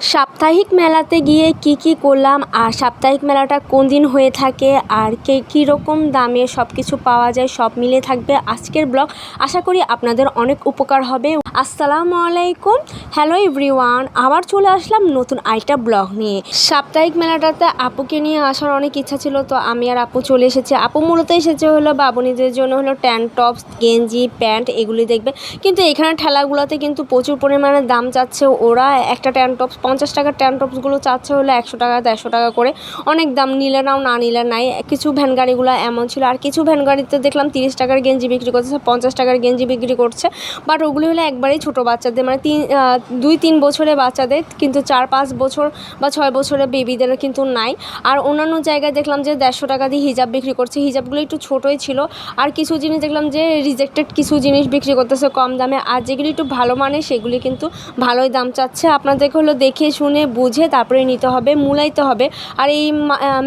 সাপ্তাহিক মেলাতে গিয়ে কি করলাম আর সাপ্তাহিক মেলাটা কোন দিন হয়ে থাকে আর কীরকম দামে সব কিছু পাওয়া যায় সব মিলে থাকবে আজকের ব্লগ। আশা করি আপনাদের অনেক উপকার হবে। আসসালামু আলাইকুম, হ্যালো এভরিওয়ান, আবার চলে আসলাম নতুন আরেকটা ব্লগ নিয়ে। সাপ্তাহিক মেলাটাতে আপুকে নিয়ে আসার অনেক ইচ্ছা ছিল, তো আমি আর আপু চলে এসেছি। আপু মূলত এসেছে হলো বাবুনিদের জন্য হলো ট্যান টপস, গেঞ্জি, প্যান্ট এগুলি দেখবে। কিন্তু এখানে ঠেলাগুলোতে কিন্তু প্রচুর পরিমাণে দাম চাচ্ছে। ওরা একটা ট্যান টপস 50 টাকার ট্যান টপসগুলো চাচ্ছে হলো 100 টাকা 150 টাকা করে। অনেক দাম, নিলে নাও না নিলে নাই। কিছু ভ্যান গাড়িগুলো এমন ছিল, আর কিছু ভ্যান গাড়িতে দেখলাম 30 টাকার গেঞ্জি বিক্রি করছে, 50 টাকার গেঞ্জি বিক্রি করছে। বাট ওগুলি হলো একবারেই ছোটো বাচ্চাদের, মানে 2-3 বছরের বাচ্চাদের, কিন্তু 4-5 বছর বা 6 বছরের বেবিদের কিন্তু নাই। আর অন্যান্য জায়গায় দেখলাম যে 150 টাকা দিয়ে হিজাব বিক্রি করছে। হিজাবগুলো একটু ছোটোই ছিল। আর কিছু জিনিস দেখলাম যে রিজেক্টেড কিছু জিনিস বিক্রি করতেছে কম দামে, আর যেগুলি একটু ভালো মানে সেগুলি কিন্তু ভালোই দাম চাচ্ছে। আপনাদেরকে হলো দেখে শুনে বুঝে তারপরে নিতে হবে, মূলাইতে হবে। আর এই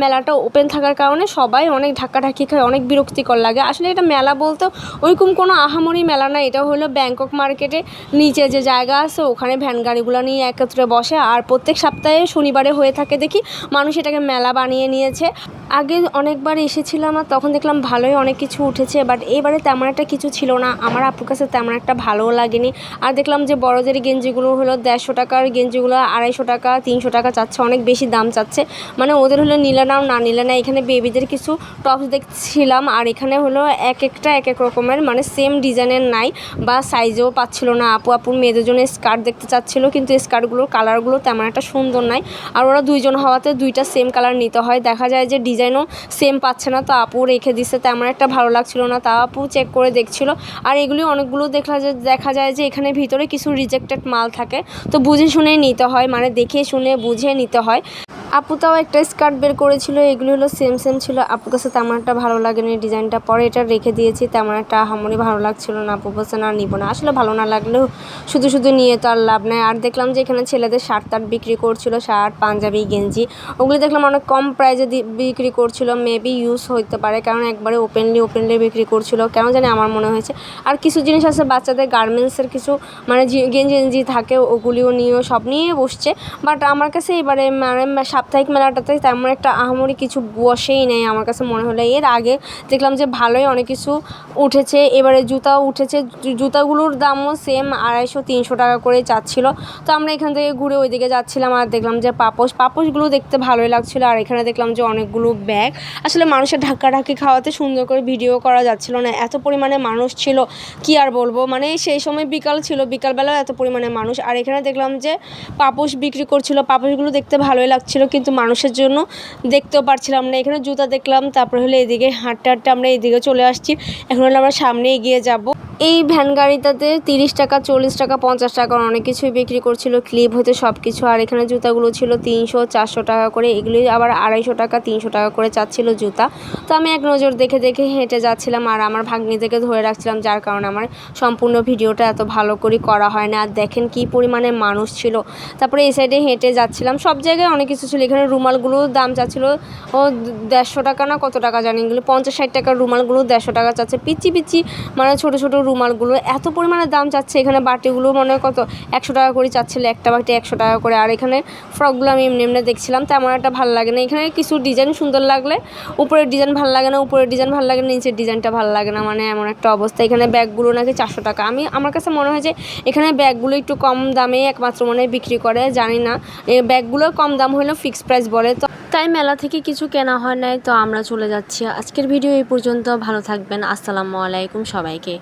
মেলাটা ওপেন থাকার কারণে সবাই অনেক ধাক্কাধাক্কি খায়, অনেক বিরক্তিকর লাগে। আসলে এটা মেলা বলতে ওইরকম কোনো আহামরি মেলা না, এটা হলো ব্যাংকক মার্কেটে নিচে যে জায়গা আছে ওখানে ভ্যান গাড়িগুলো নিয়ে একত্রে বসে। আর প্রত্যেক সপ্তাহে শনিবারে হয়ে থাকে দেখি, মানুষ এটাকে মেলা বানিয়ে নিয়েছে। আগে অনেকবার এসেছিলাম আর তখন দেখলাম ভালোই অনেক কিছু উঠেছে, বাট এবারে তেমন একটা কিছু ছিল না। আমার আপুর কাছে তেমন একটা ভালোও লাগেনি। আর দেখলাম যে বড়দের গেঞ্জিগুলো হলো 150 টাকার গেঞ্জিগুলো 250 টাকা 300 টাকা চাচ্ছে, অনেক বেশি দাম চাচ্ছে। মানে ওদের হলো নিলে নাও না নিলে না। এখানে বেবিদের কিছু টপস দেখছিলাম, আর এখানে হলো একটা এক এক রকমের, মানে সেম ডিজাইনের নাই বা সাইজেও পাচ্ছিল না। আপুর মেয়েদের জন্য স্কার্ট দেখতে চাচ্ছিলো, কিন্তু স্কার্টগুলোর কালারগুলো তেমন একটা সুন্দর নাই। আর ওরা দুইজন হওয়াতে দুইটা সেম কালার নিতে হয়, দেখা যায় যে ডিজাইনও সেম পাচ্ছে না। তো আপু রেখে দিচ্ছে, তেমন একটা ভালো লাগছিল না। তা আপু চেক করে দেখছিল। আর এগুলি অনেকগুলো দেখা যায় যে এখানে ভিতরে কিছু রিজেক্টেড মাল থাকে, তো বুঝে শুনেই নিতে হয়, মানে দেখে শুনে বুঝে নিতে হয়। আপু তাও একটা স্কার্ট বের করেছিল, এগুলি হলো সেম ছিল। আপুর কাছে তেমন একটা ভালো লাগেনি ডিজাইনটা, পরে এটা রেখে দিয়েছি। তেমন একটা আহামরি ভালো লাগছিল না। আপু বলছে না নিব না। আসলে ভালো না লাগলেও শুধু নিয়ে তো আর লাভ নেই। আর দেখলাম যে এখানে ছেলেদের শার্ট টার্ট বিক্রি করছিল, শার্ট পাঞ্জাবি গেঞ্জি, ওগুলি দেখলাম অনেক কম প্রাইসে বিক্রি করছিল। মেবি ইউজ হইতে পারে, কারণ একবারে ওপেনলি বিক্রি করছিল, কেন জানি আমার মনে হয়েছে। আর কিছু জিনিস আছে বাচ্চাদের গার্মেন্টসের কিছু, মানে গেঞ্জি থাকে, ওগুলিও নিয়েও সব নিয়ে বসছে। বাট আমার কাছে এবারে মানে সাপ্তাহিক মেলাটাতে তেমন একটা আহামরি কিছু বসেই নেই আমার কাছে মনে হলো। এর আগে দেখলাম যে ভালোই অনেক কিছু উঠেছে। এবারে জুতাও উঠেছে, জুতাগুলোর দামও সেম 250-300 টাকা করে চাচ্ছিল। তো আমরা এখান থেকে ঘুরে ওইদিকে যাচ্ছিলাম, আর দেখলাম যে পাপোশগুলো দেখতে ভালোই লাগছিলো। আর এখানে দেখলাম যে অনেকগুলো ব্যাগ। আসলে মানুষের ধাক্কাধাক্কি খাওয়াতে সুন্দর করে ভিডিও করা যাচ্ছিল না, এত পরিমাণে মানুষ ছিল কি আর বলবো। মানে সেই সময় বিকাল ছিল, বিকালবেলাও এত পরিমাণে মানুষ। আর এখানে দেখলাম যে পাপোশ বিক্রি করছিল, পাপোশগুলো দেখতে ভালোই লাগছিল, কিন্তু মানুষের জন্য দেখতেও পারছিলাম না। এখানে জুতা দেখলাম, তারপরে হলে এদিকে হাঁটতে আমরা এদিকে চলে আসছি। এখন হলে আমরা সামনে এগিয়ে যাব। এই ভ্যান গাড়িটাতে 30 টাকা 40 টাকা 50 টাকার অনেক কিছুই বিক্রি করছিল, ক্লিপ হতে সব কিছু। আর এখানে জুতাগুলো ছিল 300-400 টাকা করে, এগুলি আবার 250 টাকা 300 টাকা করে চাচ্ছিল জুতা। তো আমি এক নজর দেখে হেঁটে যাচ্ছিলাম, আর আমার ভাগ্নিদেরকে ধরে রাখছিলাম, যার কারণে আমার সম্পূর্ণ ভিডিওটা এত ভালো করে করা হয় না। আর দেখেন কি পরিমাণে মানুষ ছিল। তারপরে এই সাইডে হেঁটে যাচ্ছিলাম, সব জায়গায় অনেক কিছু ছিল। এখানে রুমালগুলোর দাম চাচ্ছিল 150 টাকা না কত টাকা জানি, এগুলো 50-60 টাকার রুমালগুলো 150 টাকা চাচ্ছে। পিচি মানে ছোটো রুমালগুলো এত পরিমাণে দাম চাচ্ছে। এখানে বাটিগুলো মনে হয় কত 100 টাকা করে চাচ্ছিলো, একটা বাটি 100 টাকা করে। আর এখানে ফ্রকগুলো আমি এমনি দেখছিলাম, তেমন একটা ভালো লাগে না। এখানে কিছু ডিজাইন সুন্দর লাগলে উপরের ডিজাইন ভালো লাগে না, উপরের ডিজাইন ভালো লাগে না, নিচের ডিজাইনটা ভালো লাগে না, মানে এমন একটা অবস্থা। এখানে ব্যাগগুলো নাকি 400 টাকা। আমার কাছে মনে হয় যে এখানে ব্যাগগুলো একটু কম দামে একমাত্র মনে হয় বিক্রি করে, জানি না। এই ব্যাগগুলো কম দাম হলেও ফিক্সড প্রাইস বলে, তো তাই মেলা থেকে কিছু কেনা হয় নাই। তো আমরা চলে যাচ্ছি। আজকের ভিডিও এই পর্যন্ত, ভালো থাকবেন। আসসালামু আলাইকুম সবাইকে।